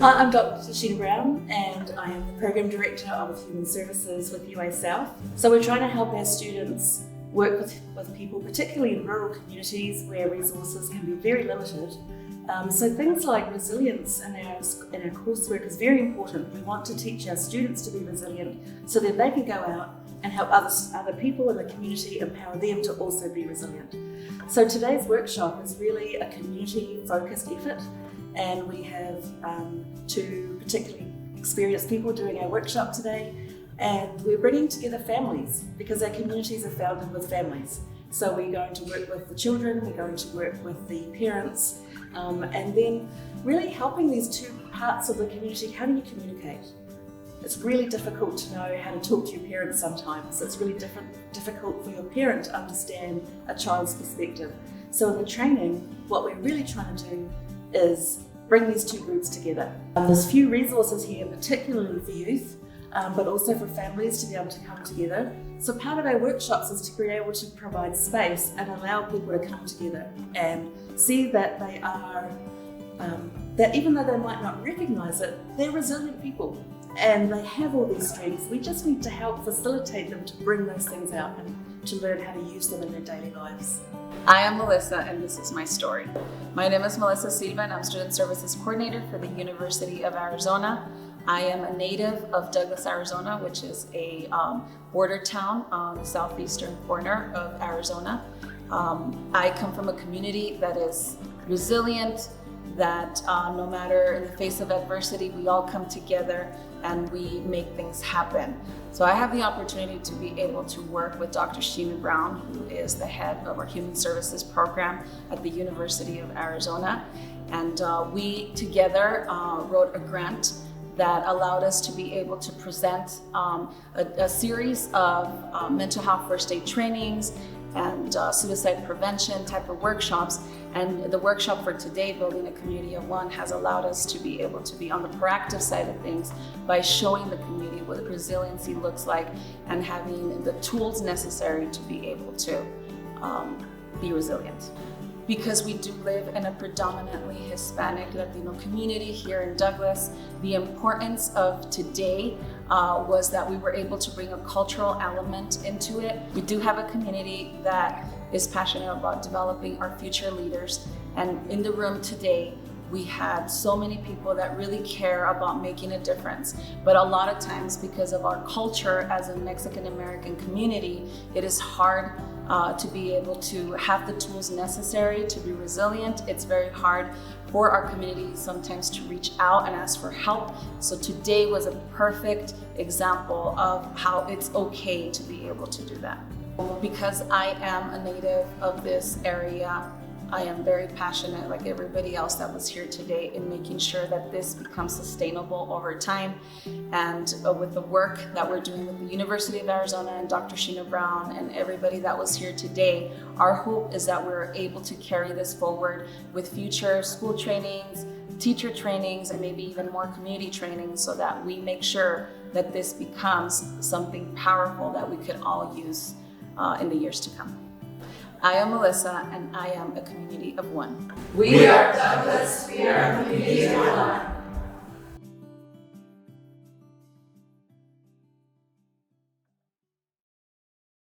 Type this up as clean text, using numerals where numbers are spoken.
Hi, I'm Dr. Sheena Brown and I am the Program Director of Human Services with UA South. So we're trying to help our students work with people, particularly in rural communities where resources can be very limited. So things like resilience in our coursework is very important. We want to teach our students to be resilient so that they can go out and help other people in the community, empower them to also be resilient. So today's workshop is really a community-focused effort, and we have two particularly experienced people doing our workshop today, and we're bringing together families because our communities are founded with families. So we're going to work with the children, we're going to work with the parents, and then really helping these two parts of the community. How do you communicate? It's really difficult to know how to talk to your parents sometimes. It's really difficult for your parent to understand a child's perspective. So in the training, what we're really trying to do is bring these two groups together. There's few resources here, particularly for youth, but also for families to be able to come together. So part of our workshops is to be able to provide space and allow people to come together and see that they are, that even though they might not recognize it, they're resilient people and they have all these strengths. We just need to help facilitate them to bring those things out and to learn how to use them in their daily lives. I am Melissa and this is my story. My name is Melissa Silva and I'm Student Services Coordinator for the University of Arizona. I am a native of Douglas, Arizona, which is a border town on the southeastern corner of Arizona. I come from a community that is resilient, that no matter in the face of adversity, we all come together and we make things happen. So I have the opportunity to be able to work with Dr. Sheena Brown, who is the head of our Human Services program at the University of Arizona. And we together wrote a grant that allowed us to be able to present a series of mental health first aid trainings and suicide prevention type of workshops. And the workshop for today, Building a Community of One, has allowed us to be able to be on the proactive side of things by showing the community what resiliency looks like and having the tools necessary to be able to be resilient. Because we do live in a predominantly Hispanic Latino community here in Douglas, the importance of today was that we were able to bring a cultural element into it. We do have a community that is passionate about developing our future leaders. And in the room today, we had so many people that really care about making a difference. But a lot of times, because of our culture as a Mexican American community, it is hard to be able to have the tools necessary to be resilient. It's very hard for our community sometimes to reach out and ask for help. So today was a perfect example of how it's okay to be able to do that. Because I am a native of this area, I am very passionate, like everybody else that was here today, in making sure that this becomes sustainable over time. And with the work that we're doing with the University of Arizona and Dr. Sheena Brown and everybody that was here today, our hope is that we're able to carry this forward with future school trainings, teacher trainings, and maybe even more community trainings, so that we make sure that this becomes something powerful that we could all use in the years to come. I am Melissa, and I am a community of one. We are Douglas. We are a community of one.